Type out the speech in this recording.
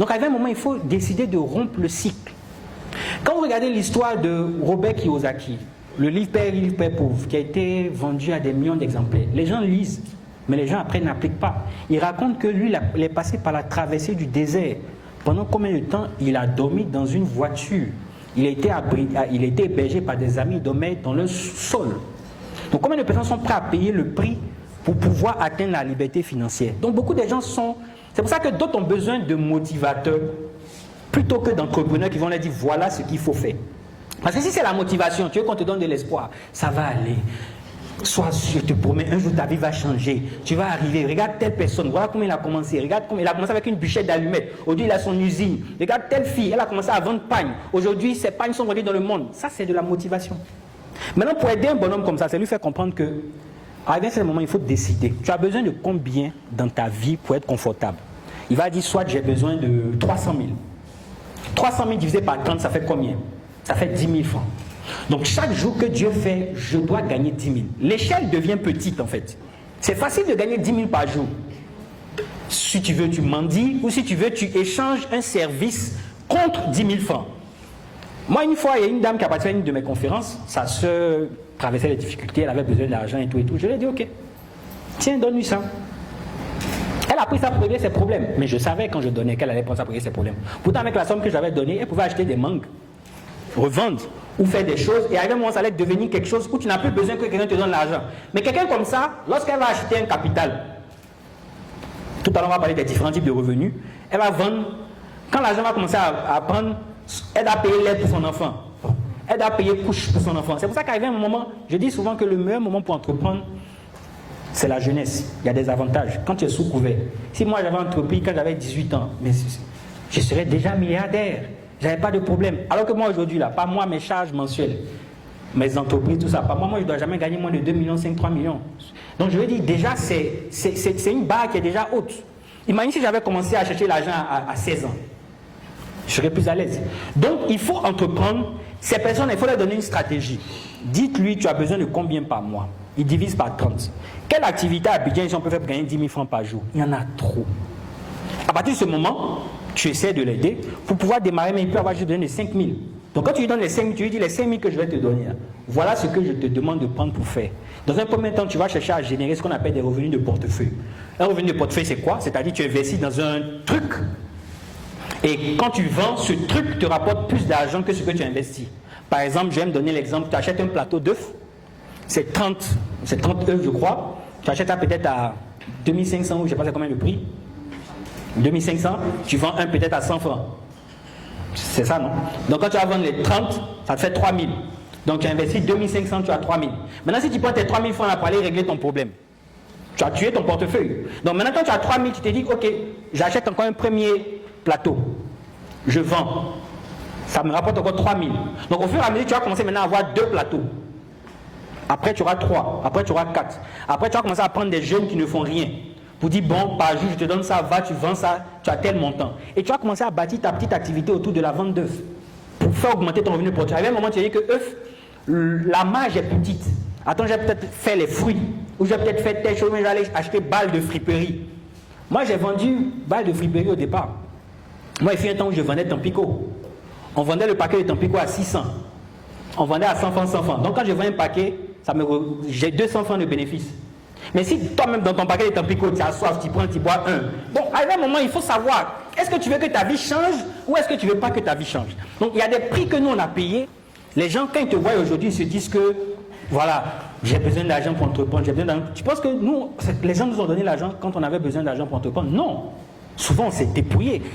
Donc, à un moment, il faut décider de rompre le cycle. Quand vous regardez l'histoire de Robert Kiyosaki, le livre Père riche, Père pauvre, qui a été vendu à des millions d'exemplaires, les gens lisent, mais les gens après n'appliquent pas. Il raconte que lui, il est passé par la traversée du désert. Pendant combien de temps il a dormi dans une voiture? Il a été hébergé par des amis, il dormait dans le sol. Donc combien de personnes sont prêtes à payer le prix pour pouvoir atteindre la liberté financière? Donc beaucoup de gens sont... C'est pour ça que d'autres ont besoin de motivateurs plutôt que d'entrepreneurs qui vont leur dire voilà ce qu'il faut faire. Parce que si c'est la motivation, tu veux qu'on te donne de l'espoir, ça va aller. Sois sûr, je te promets, un jour ta vie va changer. Tu vas arriver, regarde telle personne, voilà comment il a commencé. Regarde comment il a commencé avec une bûchette d'allumettes. Aujourd'hui, il a son usine. Regarde telle fille, elle a commencé à vendre pagne. Aujourd'hui, ses pagnes sont vendues dans le monde. Ça, c'est de la motivation. Maintenant, pour aider un bonhomme comme ça, c'est lui faire comprendre que, à un certain moment, il faut décider. Tu as besoin de combien dans ta vie pour être confortable? Il va dire, soit j'ai besoin de 300 000. 300 000 divisé par 30, ça fait combien? Ça fait 10 000 francs. Donc chaque jour que Dieu fait, je dois gagner 10 000. L'échelle devient petite en fait. C'est facile de gagner 10 000 par jour. Si tu veux, tu mendies, ou si tu veux, tu échanges un service contre 10 000 francs. Moi, une fois, il y a une dame qui a participé à une de mes conférences, sa soeur traversait les difficultés, elle avait besoin d'argent et tout et tout. Je lui ai dit, ok, tiens, donne-lui ça. Elle a pris ça pour régler ses problèmes. Mais je savais quand je donnais qu'elle allait prendre ça pour régler ses problèmes. Pourtant, avec la somme que j'avais donnée, elle pouvait acheter des mangues, revendre ou faire des choses. Et à un moment, ça allait devenir quelque chose où tu n'as plus besoin que quelqu'un te donne l'argent. Mais quelqu'un comme ça, lorsqu'elle va acheter un capital, tout à l'heure on va parler des différents types de revenus, elle va vendre. Quand l'argent va commencer à prendre, elle doit payer l'aide pour son enfant. Elle doit payer couche pour son enfant. C'est pour ça qu'arrivé un moment, je dis souvent que le meilleur moment pour entreprendre, c'est la jeunesse. Il y a des avantages. Quand tu es sous couvert. Si moi j'avais entrepris quand j'avais 18 ans, mais je serais déjà milliardaire. J'avais pas de problème. Alors que moi aujourd'hui, là, pas moi mes charges mensuelles, mes entreprises, tout ça, pas moi, je ne dois jamais gagner moins de 2 millions, 5, 3 millions. Donc je veux dire, déjà, c'est une barre qui est déjà haute. Imagine si j'avais commencé à chercher l'argent à 16 ans. Je serais plus à l'aise. Donc il faut entreprendre. Ces personnes, il faut leur donner une stratégie. Dites-lui, tu as besoin de combien par mois? Il divise par 30. Quelle activité à Abidjan ils ont pu faire pour gagner 10 000 francs par jour? Il y en a trop. À partir de ce moment, tu essaies de l'aider pour pouvoir démarrer, mais il peut avoir juste besoin de 5 000. Donc quand tu lui donnes les 5 000, tu lui dis les 5 000 que je vais te donner, là, voilà ce que je te demande de prendre pour faire. Dans un premier temps, tu vas chercher à générer ce qu'on appelle des revenus de portefeuille. Un revenu de portefeuille, c'est quoi? C'est-à-dire tu investis dans un truc et quand tu vends, ce truc te rapporte plus d'argent que ce que tu investis. Par exemple, je vais me donner l'exemple, tu achètes un plateau d'œufs, c'est 30 œufs je crois, tu achètes ça peut-être à 2500 ou je ne sais pas c'est combien le prix. 2500, tu vends un peut-être à 100 francs. C'est ça, non? Donc quand tu vas vendre les 30, ça te fait 3000. Donc tu as investi 2500, tu as 3000. Maintenant, si tu prends tes 3000 francs là pour aller régler ton problème, tu as tué ton portefeuille. Donc maintenant, quand tu as 3000, tu te dis, ok, j'achète encore un premier plateau. Je vends. Ça me rapporte encore 3000. Donc au fur et à mesure, tu vas commencer maintenant à avoir 2 plateaux. Après, tu auras 3. Après, tu auras 4. Après, tu vas commencer à prendre des jeunes qui ne font rien. Pour dire, bon, par jour, je te donne ça, va, tu vends ça, tu as tel montant. Et tu vas commencer à bâtir ta petite activité autour de la vente d'œufs. Pour faire augmenter ton revenu portefeuille. À un moment, tu vas dire que œufs, la marge est petite. Attends, je vais peut-être faire les fruits. Ou je vais peut-être faire telle chose, mais je vais aller acheter balles de friperie. Moi, j'ai vendu balles de friperie au départ. Moi, il fut un temps où je vendais Tampico. On vendait le paquet de Tampico à 600. On vendait à 100 francs, 100 francs. Donc, quand je vends un paquet, j'ai 200 francs de bénéfice. Mais si toi-même, dans ton paquet de Tampico, tu as soif, tu prends, tu bois un. Bon, à un moment, il faut savoir, est-ce que tu veux que ta vie change ou est-ce que tu ne veux pas que ta vie change? Donc, il y a des prix que nous, on a payés. Les gens, quand ils te voient aujourd'hui, ils se disent que, voilà, j'ai besoin d'argent pour entreprendre, j'ai besoin d'argent. Tu penses que nous, les gens nous ont donné l'argent quand on avait besoin d'argent pour entreprendre? Non. Souvent, on s'est dépouillé.